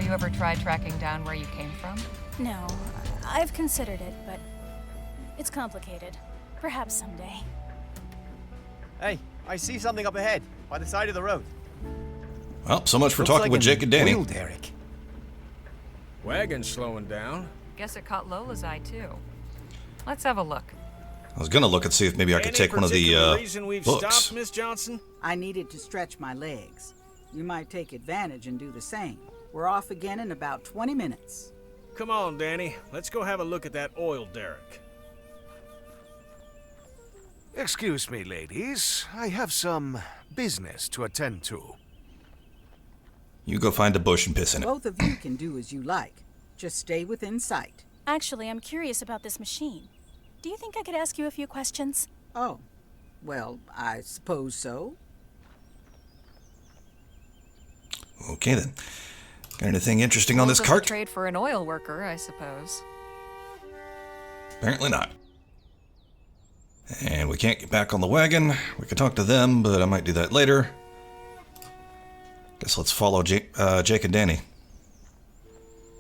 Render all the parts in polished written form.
You ever tried tracking down where you came from? No, I've considered it, but it's complicated. Perhaps someday. Hey, I see something up ahead, by the side of the road. Well, so much for Looks talking like with an Jake and Danny. oil derrick. Wagon's slowing down. Guess it caught Lola's eye, too. Let's have a look. I was gonna look and see if maybe I could Any take one of particular the reason we've books. stopped, Miss Johnson? I needed to stretch my legs. You might take advantage and do the same. We're off again in about 20 minutes. Come on, Danny. Let's go have a look at that oil derrick. Excuse me, ladies. I have some business to attend to. You go find a bush and piss in it. Both of you can do as you like. Just stay within sight. Actually, I'm curious about this machine. Do you think I could ask you a few questions? Oh, well, I suppose so. Okay then. Got anything interesting on this Doesn't cart? trade for an oil worker, I suppose. Apparently not. And we can't get back on the wagon. We can talk to them, but I might do that later. Guess let's follow Jake and Danny.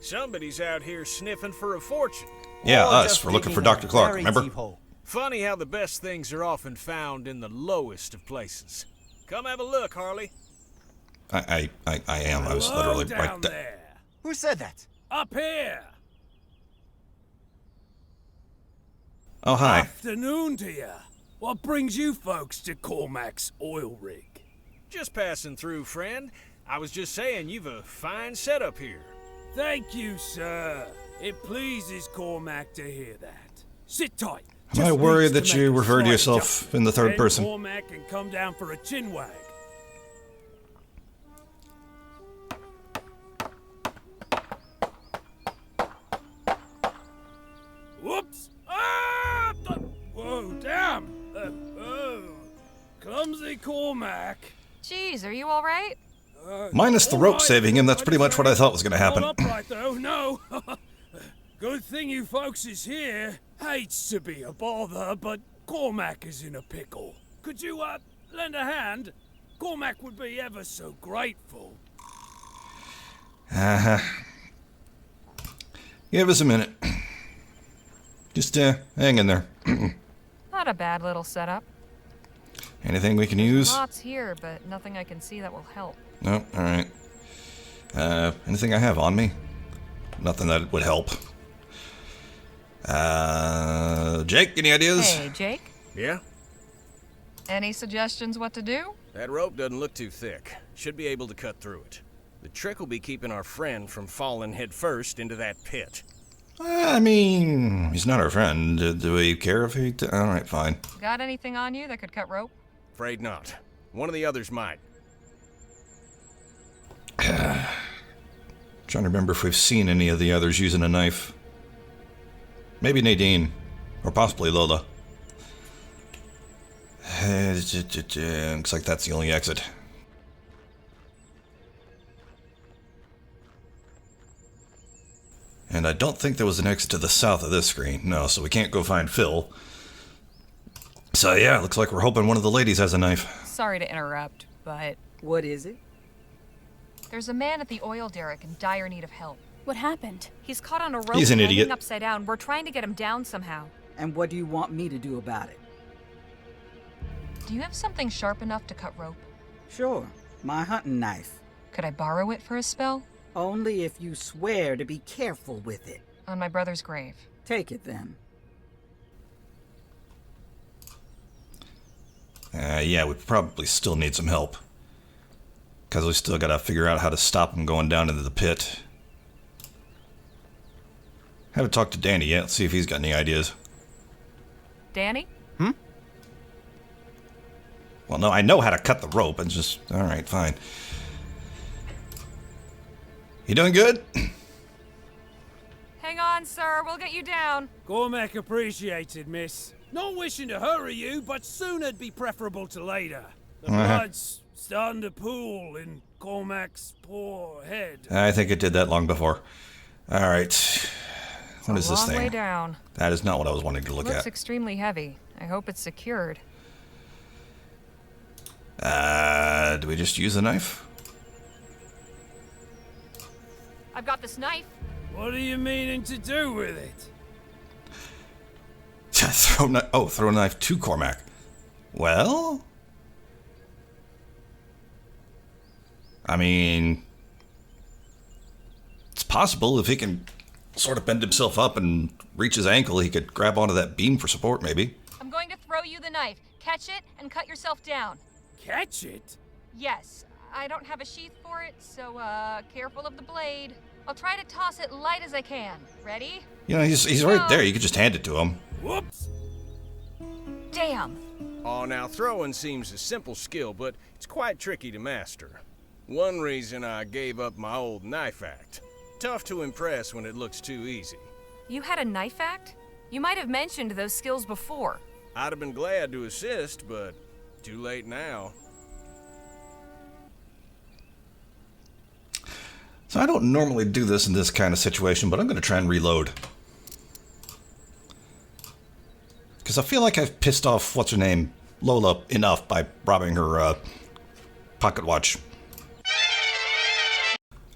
Somebody's out here sniffing for a fortune. Yeah, Or us. just We're looking for digging a Dr. Clark, very remember? deep hole. Funny how the best things are often found in the lowest of places. Come have a look, Harley. I am. I was literally right there. there. Who said that? Up here. Oh, hi. Afternoon to ya. What brings you folks to Cormac's oil rig? Just passing through, friend. I was just saying you've a fine setup here. Thank you, sir. It pleases Cormac to hear that. Sit tight. Am I Just worried needs that to you make a refer to slight yourself adjustment. in the third Then person? Cormac can come down for a chin wag. Whoops! Ah! Whoa, damn! Oh, clumsy Cormac. Jeez, are you all right? Minus the All rope right, saving him, that's pretty much what I thought was going to happen. Not upright though, no. Good thing you folks is here. Hates to be a bother, but Cormac is in a pickle. Could you, lend a hand? Cormac would be ever so grateful. Uh-huh. Give us a minute. Just, hang in there. Not a bad little setup. Anything we can use? Lots here, but nothing I can see that will help. Nope, alright. Anything I have on me? Nothing that would help. Jake, any ideas? Hey, Jake? Yeah? Any suggestions what to do? That rope doesn't look too thick. Should be able to cut through it. The trick will be keeping our friend from falling headfirst into that pit. I mean, he's not our friend. Do we care if he... Alright, fine. Got anything on you that could cut rope? Afraid not. One of the others might. Trying to remember if we've seen any of the others using a knife. Maybe Nadine. Or possibly Lola. Looks like that's the only exit. And I don't think there was an exit to the south of this screen. No, so we can't go find Phil. So yeah, looks like we're hoping one of the ladies has a knife. Sorry to interrupt, but What is it? there's a man at the oil derrick in dire need of help. What happened? He's caught on a rope He's an hanging idiot. upside down. We're trying to get him down somehow. And what do you want me to do about it? Do you have something sharp enough to cut rope? Sure, my hunting knife. Could I borrow it for a spell? Only if you swear to be careful with it. On my brother's grave. Take it then. Yeah, we probably still need some help. Because we still gotta figure out how to stop him going down into the pit. Haven't talked to Danny yet. Let's see if he's got any ideas. Danny? Well, no, I know how to cut the rope. It's just... Alright, fine. You doing good? Hang on, sir. We'll get you down. Cormac appreciated, miss. Not wishing to hurry you, but soon'd be preferable to later. The blood's starting to pool in Cormac's poor head. I think it did that long before. Alright. What is this Long way thing? down. That is not what I was wanting to look Looks at. extremely heavy. I hope it's secured. Do we just use a knife? I've got this knife. What are you meaning to do with it? Throw a knife to Cormac. Well, I mean, it's possible if he can sort of bend himself up and reach his ankle, he could grab onto that beam for support, maybe. I'm going to throw you the knife. Catch it and cut yourself down. Catch it? Yes, I don't have a sheath for it, so careful of the blade. I'll try to toss it light as I can. Ready? You know, he's right there. You could just hand it to him. Whoops! Damn. Oh, now throwing seems a simple skill, but it's quite tricky to master. One reason I gave up my old knife act. Tough to impress when it looks too easy. You had a knife act? You might have mentioned those skills before. I'd have been glad to assist, but too late now. So I don't normally do this in this kind of situation, but I'm going to try and reload. Because I feel like I've pissed off, what's her name, Lola, enough by robbing her pocket watch.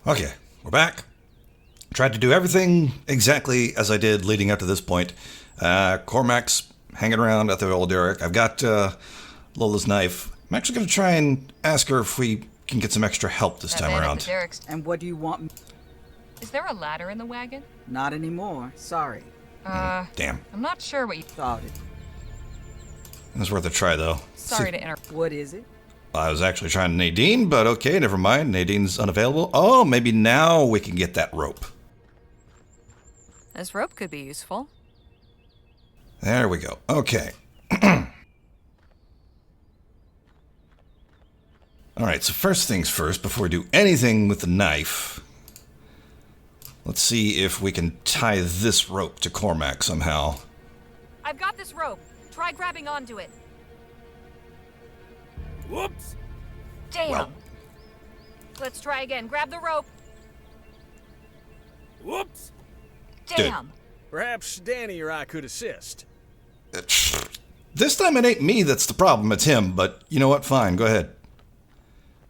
Okay, we're back. Tried to do everything exactly as I did leading up to this point. Cormac's hanging around at the old derrick. I've got Lola's knife. I'm actually going to try and ask her if we can get some extra help this time around. And what do you want? Is there a ladder in the wagon? Not anymore. Sorry. Damn. I'm not sure what you... Thought it. It was worth a try, though. Sorry to interrupt. What is it? I was actually trying Nadine, but okay, never mind. Nadine's unavailable. Oh, maybe now we can get that rope. This rope could be useful. There we go. Okay. Alright, so first things first, before we do anything with the knife, let's see if we can tie this rope to Cormac somehow. I've got this rope. Try grabbing onto it. Whoops! Damn. Well. Let's try again. Grab the rope. Whoops! Damn. Perhaps Danny or I could assist. This time it ain't me that's the problem, it's him, but you know what? Fine, go ahead.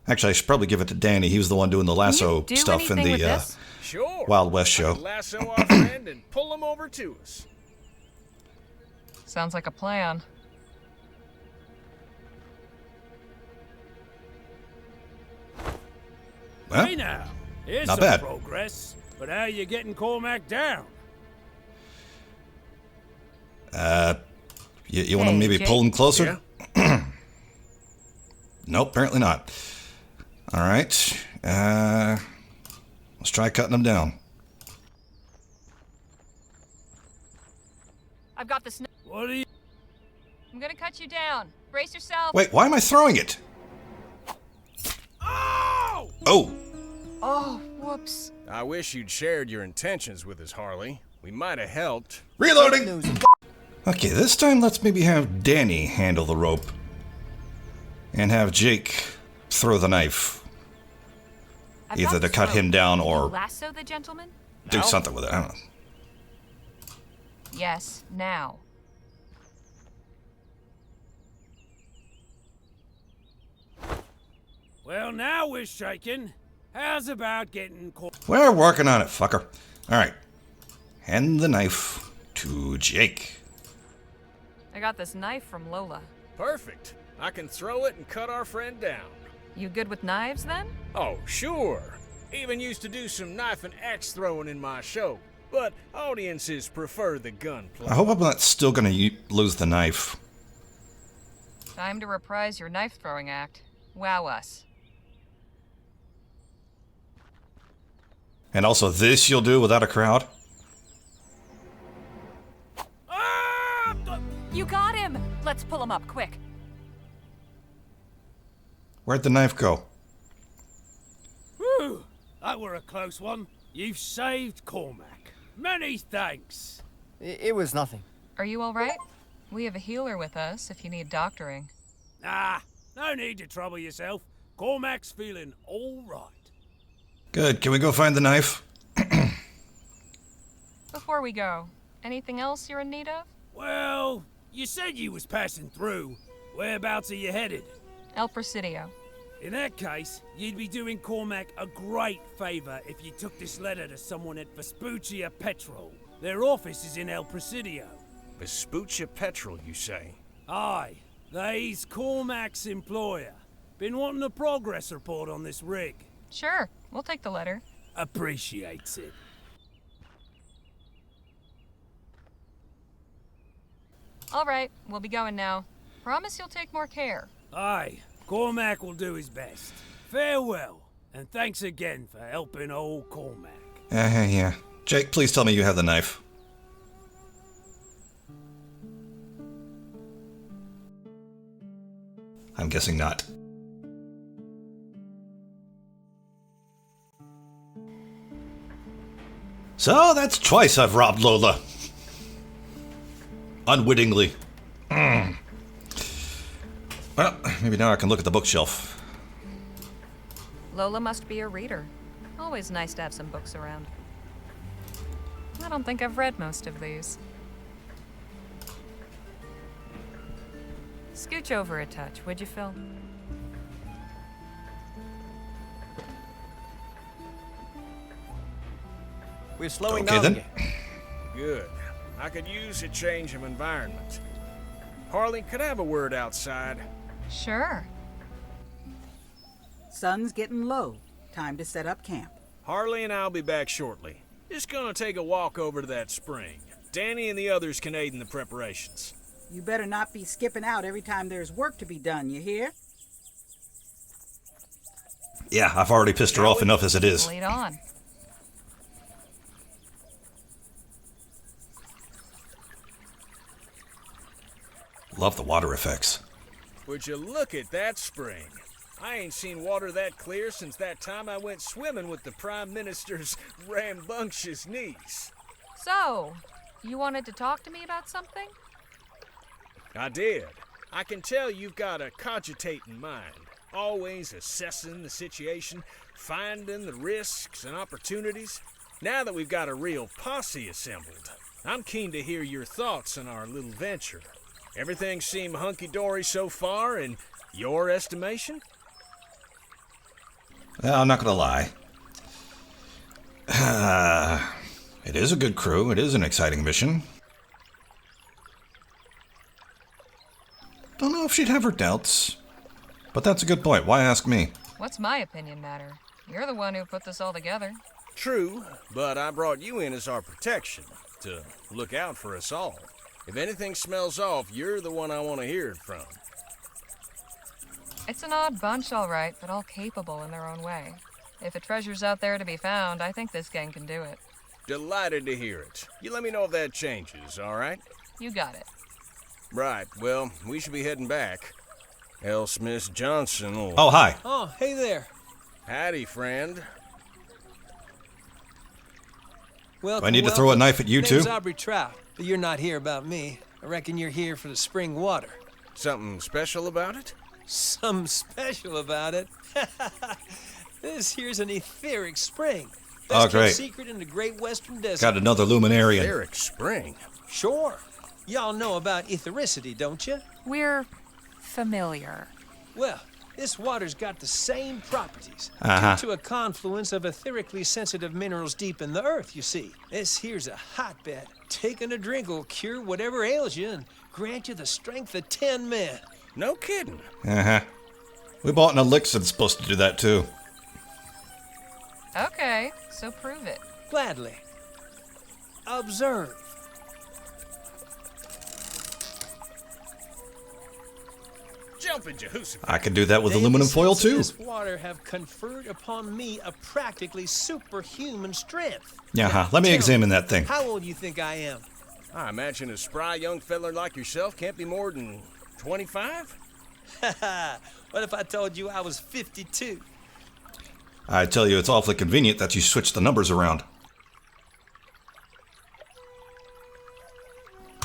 Actually, I should probably give it to Danny. He was the one doing the lasso stuff in the Sure. Wild West I show. could lasso our friend and pull him over to us. Sounds like a plan. Well, Hey now, here's not some bad. progress. But how you getting Cormac down? You want to Hey, maybe Jake? pull him closer? Nope, apparently not. All right. Let's try cutting him down. I've got this. What are you... I'm gonna cut you down. Brace yourself. Wait, why am I throwing it? Oh! Oh, Oh, whoops. I wish you'd shared your intentions with us, Harley. We might have helped. reloading. Okay, this time let's maybe have Danny handle the rope. And have Jake throw the knife. I've Either got to this cut rope. him down Can you or lasso the gentleman? do Now? something with it. I don't know. Yes, now. Well, now we're shaking. How's about getting We're working on it, fucker. All right. Hand the knife to Jake. I got this knife from Lola. Perfect. I can throw it and cut our friend down. You good with knives then? Oh, sure. Even used to do some knife and axe throwing in my show. But audiences prefer the gunplay. I hope I'm not still going to lose the knife. Time to reprise your knife throwing act. Wow us. And also this you'll do without a crowd? Ah! You got him! Let's pull him up quick. Where'd the knife go? Whew! That were a close one. You've saved Cormac. Many thanks. It was nothing. Are you alright? We have a healer with us if you need doctoring. Ah, no need to trouble yourself. Cormac's feeling all right. Good. Can we go find the knife? Before we go, anything else you're in need of? Well, you said you was passing through. Whereabouts are you headed? El Presidio. In that case, you'd be doing Cormac a great favor if you took this letter to someone at Vespuccia Petrol. Their office is in El Presidio. Vespuccia Petrol, you say? Aye, they's Cormac's employer. Been wanting a progress report on this rig. Sure, we'll take the letter. Appreciates it. All right, we'll be going now. Promise you'll take more care. Aye, Cormac will do his best. Farewell, and thanks again for helping old Cormac. Yeah. Jake, please tell me you have the knife. I'm guessing not. So that's twice I've robbed Lola. Unwittingly. Well, maybe now I can look at the bookshelf. Lola must be a reader. Always nice to have some books around. I don't think I've read most of these. Scooch over a touch, would you, Phil? We're slowing Okay, down then. again. Good. I could use a change of environment. Harley, could I have a word outside? Sure. Sun's getting low. Time to set up camp. Harley and I'll be back shortly. Just gonna take a walk over to that spring. Danny and the others can aid in the preparations. You better not be skipping out every time there's work to be done, you hear? Yeah, I've already pissed her off enough as it is. Lead on. Love the water effects. Would you look at that spring? I ain't seen water that clear since that time I went swimming with the Prime Minister's rambunctious niece. So, you wanted to talk to me about something? I did. I can tell you've got a cogitating mind, always assessing the situation, finding the risks and opportunities. Now that we've got a real posse assembled, I'm keen to hear your thoughts on our little venture. Everything seemed hunky-dory so far, in your estimation? Well, I'm not gonna lie. It is a good crew. It is an exciting mission. Don't know if she'd have her doubts. But that's a good point. Why ask me? What's my opinion matter? You're the one who put this all together. True, but I brought you in as our protection, to look out for us all. If anything smells off, you're the one I want to hear it from. It's an odd bunch, all right, but all capable in their own way. If a treasure's out there to be found, I think this gang can do it. Delighted to hear it. You let me know if that changes, all right? You got it. Right, well, we should be heading back. Else Miss Johnson will... Oh, hi. Oh, hey there. Howdy, friend. Welcome, Do I need to throw a welcome. knife at you, Name's too? Aubrey Trout, but you're not here about me. I reckon you're here for the spring water. Something special about it? Something special about it. This here's an etheric spring. Oh, Best kept great. secret in the great western desert. Got another luminarian. Eric Spring. Sure. Y'all know about ethericity, don't you? We're familiar. Well, this water's got the same properties Uh-huh. due to a confluence of etherically sensitive minerals deep in the earth, you see. This here's a hotbed. Taking a drink will cure whatever ails you and grant you the strength of 10 men. No kidding. Uh-huh. We bought an elixir that's supposed to do that, too. Okay, so prove it. Gladly. Observe. Jumping Jehoshaphat. I can do that with They aluminum the foil, sense of too. This water have conferred upon me a practically superhuman strength. Yeah, Now, let me tell examine that thing. How old do you think I am? I imagine a spry young feller like yourself can't be more than 25? What if I told you I was 52? I tell you, it's awfully convenient that you switch the numbers around.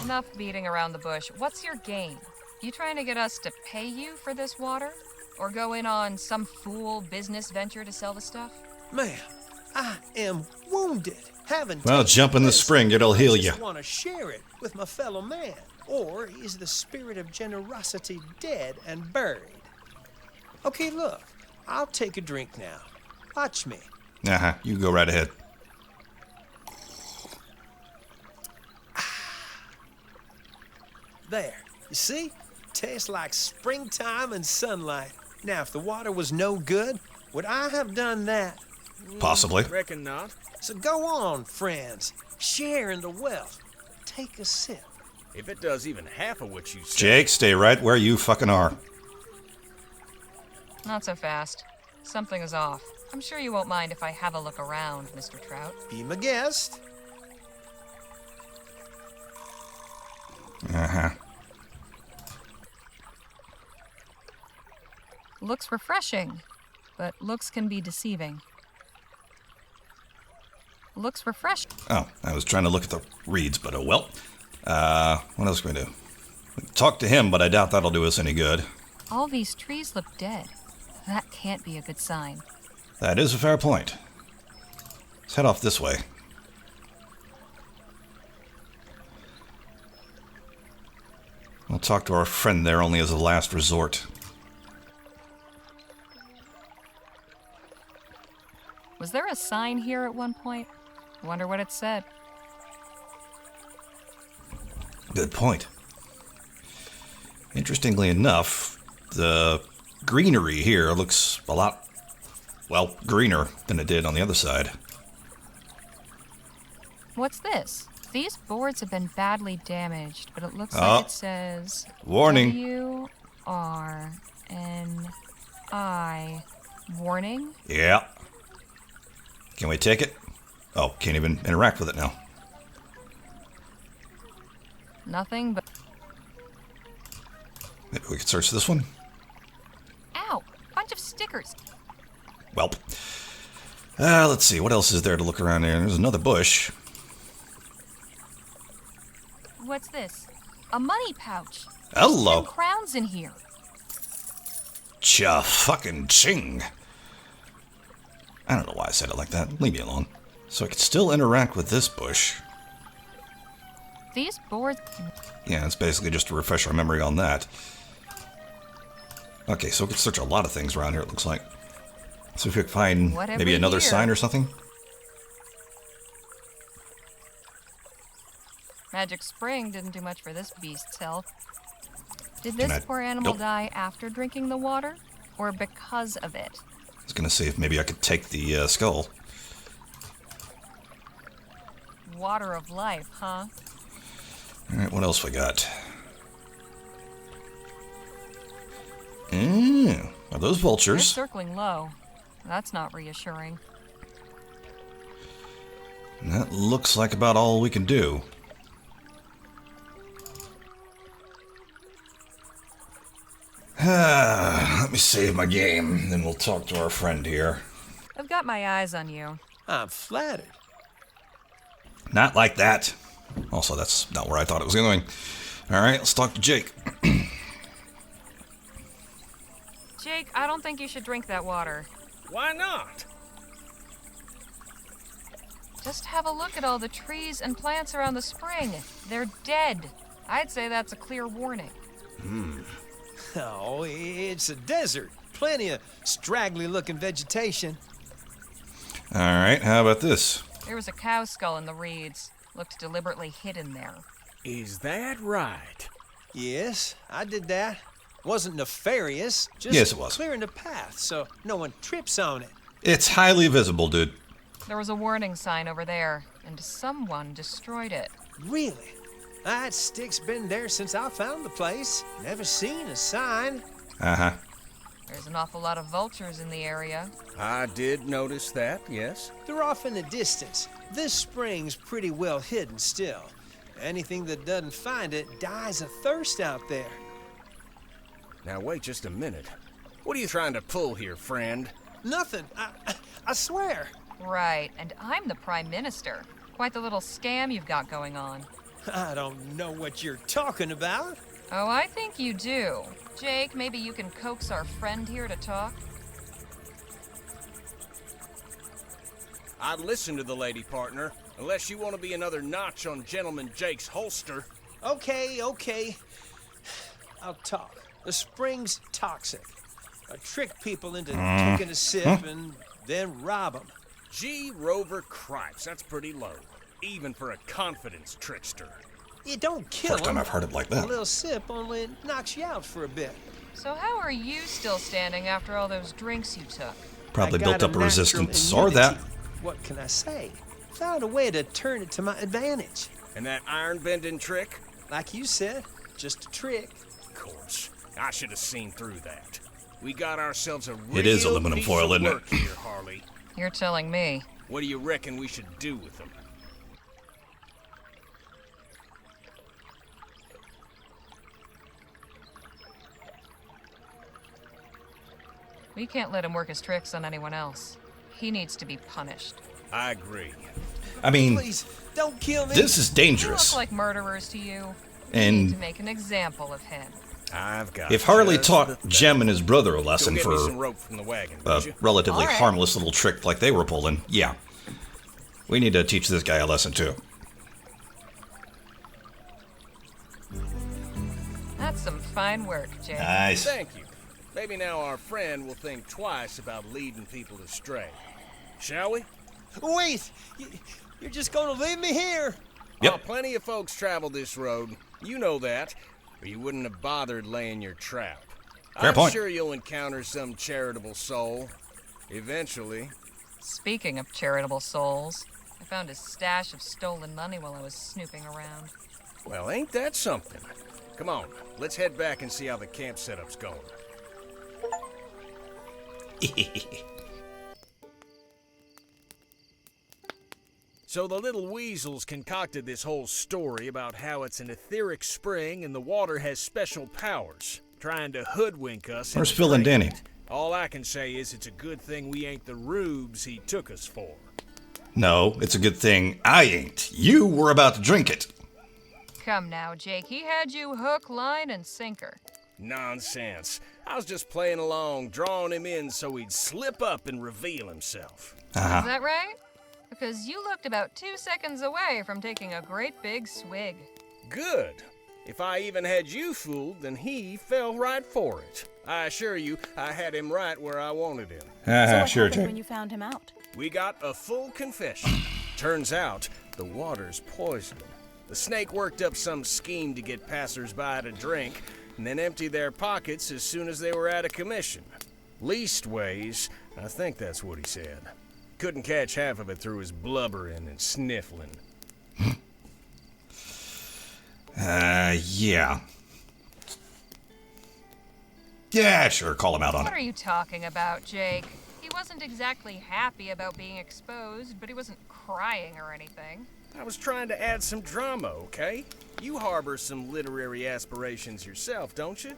Enough beating around the bush. What's your game? You trying to get us to pay you for this water? Or go in on some fool business venture to sell the stuff? Ma'am, I am wounded. Haven't Well, taken jump in the risk. spring. It'll heal I you. just want to share it with my fellow man. Or is the spirit of generosity dead and buried? Okay, look. I'll take a drink now. Watch me. Uh-huh. You go right ahead. There. You see? Tastes like springtime and sunlight. Now, if the water was no good, would I have done that? Possibly. Reckon not. So go on, friends. Share in the wealth. Take a sip. If it does even half of what you said. Jake, stay right where you fucking are. Not so fast. Something is off. I'm sure you won't mind if I have a look around, Mr. Trout. Be my guest. Uh-huh. Looks refreshing, but looks can be deceiving. Looks refreshing. Oh, I was trying to look at the reeds, but oh well. What else can we do? Talk to him, but I doubt that'll do us any good. All these trees look dead. That can't be a good sign. That is a fair point. Let's head off this way. We'll talk to our friend there only as a last resort. Was there a sign here at one point? Wonder what it said. Good point. Interestingly enough, the greenery here looks a lot, well, greener than it did on the other side. What's this? These boards have been badly damaged, but it looks Oh. like it says Warning. W-R-N-I. Warning? Yeah. Can we take it? Oh, can't even interact with it now. Nothing but... Maybe we could search this one? Ow! Bunch of stickers. Welp. Let's see. What else is there to look around here? There's another bush. What's this? A money pouch. Hello. 10 crowns in here. Cha-fucking-ching. I don't know why I said it like that. Leave me alone. So I could still interact with this bush. These boards... Yeah, it's basically just to refresh our memory on that. Okay, so we could search a lot of things around here, it looks like. So if we could find Whatever maybe another here. sign or something? Magic Spring didn't do much for this beast's health. Did this I- poor animal Nope. die after drinking the water? Or because of it? I was gonna see if maybe I could take the skull. Water of life, huh? Alright, what else we got? Are those They're vultures? circling low. That's not reassuring. That looks like about all we can do. Let me save my game, then we'll talk to our friend here. I've got my eyes on you. I'm flattered. Not like that. Also, that's not where I thought it was going. Alright, let's talk to Jake. Jake, I don't think you should drink that water. Why not? Just have a look at all the trees and plants around the spring. They're dead. I'd say that's a clear warning. Oh, it's a desert. Plenty of straggly-looking vegetation. Alright, how about this? There was a cow skull in the reeds. Looked deliberately hidden there. Is that right? Yes, I did that. Wasn't nefarious. Just Yes, it was. clearing the path so no one trips on it. It's highly visible, dude. There was a warning sign over there, and someone destroyed it. Really? That stick's been there since I found the place. Never seen a sign. Uh-huh. There's an awful lot of vultures in the area. I did notice that, yes. They're off in the distance. This spring's pretty well hidden still. Anything that doesn't find it dies of thirst out there. Now wait just a minute. What are you trying to pull here, friend? Nothing. I swear. Right, and I'm the Prime Minister. Quite the little scam you've got going on. I don't know what you're talking about. Oh, I think you do. Jake, maybe you can coax our friend here to talk? I'd listen to the lady, partner, unless you want to be another notch on Gentleman Jake's holster. Okay. I'll talk. The spring's toxic. trick people into taking a sip and then rob them. Gee, Rover Cripes, that's pretty low. Even for a confidence trickster. It don't kill First time them. I've heard it like A that. little sip only knocks you out for a bit. So how are you still standing after all those drinks you took? Probably I built got up a natural resistance or immunity. that. What can I say? Found a way to turn it to my advantage. And that iron bending trick? Like you said, just a trick. Of course. I should have seen through that. We got ourselves a real It is aluminum piece foil, of isn't it? work here, Harley. You're telling me. What do you reckon we should do with them? We can't let him work his tricks on anyone else. He needs to be punished. I agree. I mean, Please, don't kill me. this is They dangerous. look like murderers to you. We And- need to make an example of him. I've got If Harley just taught the thing. Jem and his brother a Go lesson get me for some rope from the wagon, a would you? relatively All right. harmless little trick like they were pulling, yeah. We need to teach this guy a lesson too. That's some fine work, Jake. Nice. Thank you. Maybe now our friend will think twice about leading people astray. Shall we? Wait! You're just gonna leave me here? Yep. Oh, plenty of folks travel this road. You know that, or you wouldn't have bothered laying your trap. Fair I'm point. sure you'll encounter some charitable soul. Eventually. Speaking of charitable souls, I found a stash of stolen money while I was snooping around. Well, ain't that something? Come on, let's head back and see how the camp setup's going. So the little weasels concocted this whole story about how it's an etheric spring and the water has special powers, trying to hoodwink us. Where's into Phil and drinking Danny? it. All I can say is it's a good thing we ain't the rubes he took us for. No, it's a good thing I ain't. You were about to drink it. Come now, Jake. He had you hook, line, and sinker. Nonsense. I was just playing along, drawing him in so he'd slip up and reveal himself. Is that right? Because you looked about 2 seconds away from taking a great big swig. Good. If I even had you fooled, then he fell right for it. I assure you, I had him right where I wanted him. So what Sure, happened Jake. when you found him out? We got a full confession. Turns out, the water's poisoned. The snake worked up some scheme to get passers-by to drink, and then empty their pockets as soon as they were out of commission. Leastways, I think that's what he said. Couldn't catch half of it through his blubbering and sniffling. Yeah. Yeah, sure, call him out on What are it. you talking about, Jake? He wasn't exactly happy about being exposed, but he wasn't crying or anything. I was trying to add some drama, okay? You harbor some literary aspirations yourself, don't you?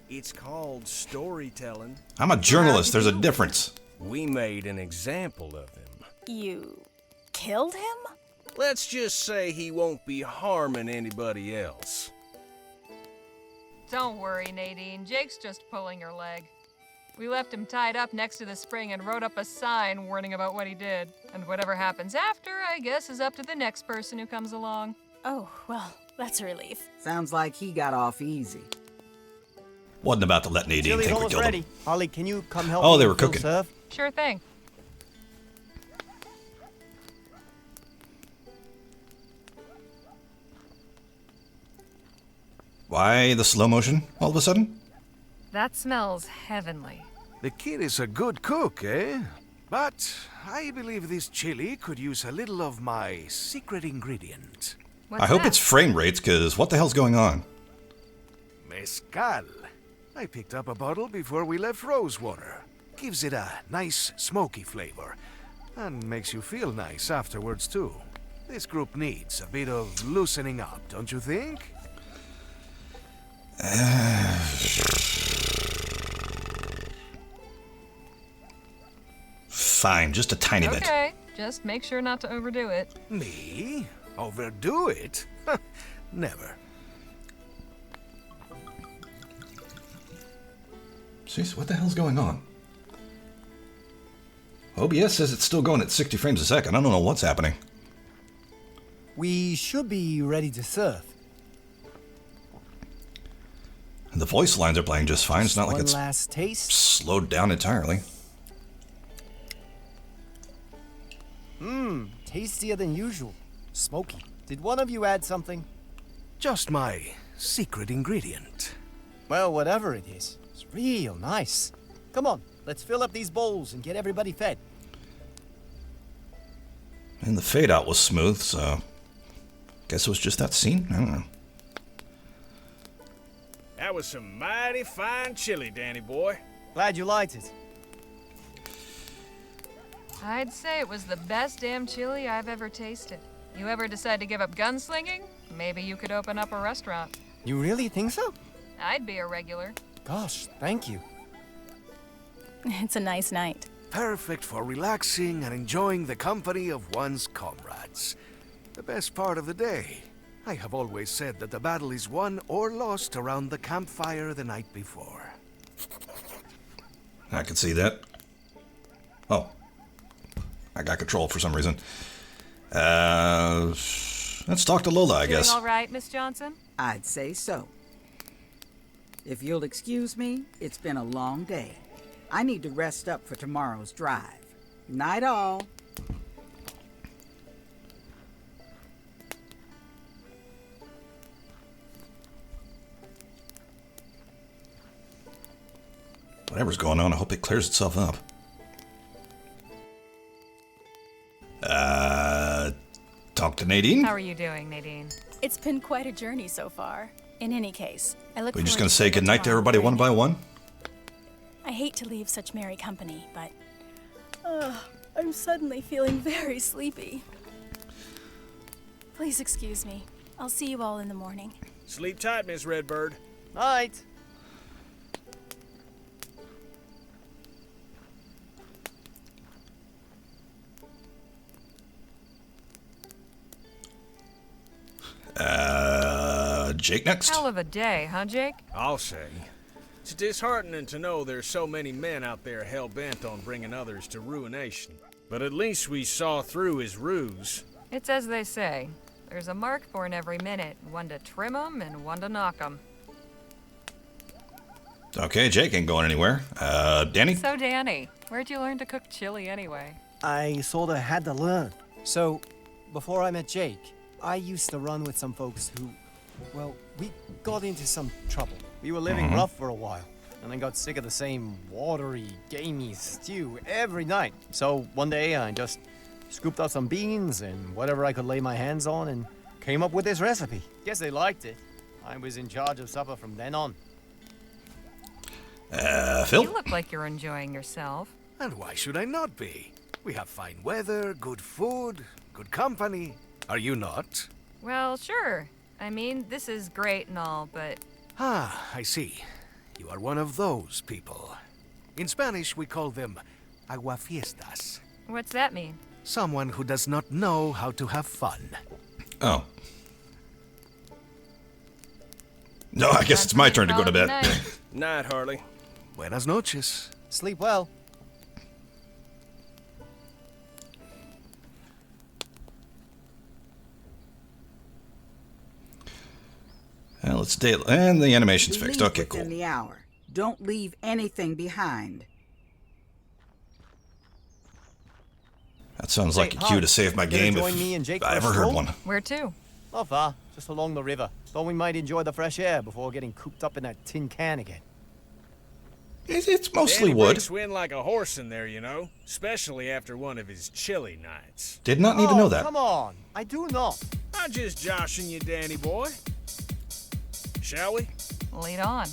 It's called storytelling. I'm a journalist, there's a difference. We made an example of him. You killed him? Let's just say he won't be harming anybody else. Don't worry, Nadine. Jake's just pulling your leg. We left him tied up next to the spring and wrote up a sign warning about what he did. And whatever happens after, I guess, is up to the next person who comes along. Oh, well, that's a relief. Sounds like he got off easy. Wasn't about to let Nadine Chili's think we almost killed ready. him. Harley, can you come help Oh, me they were with Phil cooking. serve? Sure thing. Why the slow motion all of a sudden? That smells heavenly. The kid is a good cook, eh? But I believe this chili could use a little of my secret ingredient. What's I hope that? it's frame rates, because what the hell's going on? Mezcal. I picked up a bottle before we left Rosewater. Gives it a nice smoky flavor. And makes you feel nice afterwards, too. This group needs a bit of loosening up, don't you think? Fine, just a tiny bit. Okay, just make sure not to overdo it. Me? Overdo it? Never. Jeez, what the hell's going on? OBS says it's still going at 60 frames a second. I don't know what's happening. We should be ready to serve. The voice lines are playing just fine. It's not like One it's last taste. slowed down entirely. Tastier than usual. Smoky. Did one of you add something? Just my secret ingredient. Well, whatever it is, it's real nice. Come on, let's fill up these bowls and get everybody fed. And the fade out was smooth, so guess it was just that scene. I don't know. That was some mighty fine chili, Danny boy. Glad you liked it. I'd say it was the best damn chili I've ever tasted. You ever decide to give up gunslinging? Maybe you could open up a restaurant. You really think so? I'd be a regular. Gosh, thank you. It's a nice night. Perfect for relaxing and enjoying the company of one's comrades. The best part of the day. I have always said that the battle is won or lost around the campfire the night before. I can see that. Oh. I got control for some reason. Let's talk to Lola, I guess. Doing all right, Miss Johnson? I'd say so. If you'll excuse me, it's been a long day. I need to rest up for tomorrow's drive. Night all. Whatever's going on, I hope it clears itself up. Talk to Nadine. How are you doing, Nadine? It's been quite a journey so far. In any case, I look We're just forward going to say seeing you goodnight to tomorrow everybody for one by any- one? I hate to leave such merry company, but I'm suddenly feeling very sleepy. Please excuse me. I'll see you all in the morning. Sleep tight, Miss Redbird. Night. Jake next. Hell of a day, huh, Jake? I'll say. It's disheartening to know there's so many men out there hell-bent on bringing others to ruination. But at least we saw through his ruse. It's as they say. There's a mark for in every minute. One to trim 'em and one to knock 'em. Okay, Jake ain't going anywhere. Danny? So, Danny, where'd you learn to cook chili anyway? I sorta had to learn. So, before I met Jake, I used to run with some folks who, well, we got into some trouble. We were living rough for a while, and I got sick of the same watery, gamey stew every night. So one day I just scooped out some beans and whatever I could lay my hands on and came up with this recipe. Guess they liked it. I was in charge of supper from then on. Phil? You look like you're enjoying yourself. And why should I not be? We have fine weather, good food, good company. Are you not? Well, sure. I mean, this is great and all, but Ah, I see. You are one of those people. In Spanish, we call them aguafiestas. what's that mean? Someone who does not know how to have fun. Oh. No, I guess it's my turn to go to bed. Night. Night, Harley. Buenas noches. Sleep well. Let's date, and the animation's fixed. Leave Okay, within cool. the hour. Don't leave anything behind. That sounds like a Hey, cue Han, to save my you gonna game join if me and Jake I for a ever heard stroll? one. Where to? Not far, just along the river. Thought we might enjoy the fresh air before getting cooped up in that tin can again. It's mostly Danny wood. breaks wind like a horse in there, you know. Especially after one of his chilly nights. Did not need to know that. Come on, I do not. I'm just joshing you, Danny boy. Shall we? Lead on.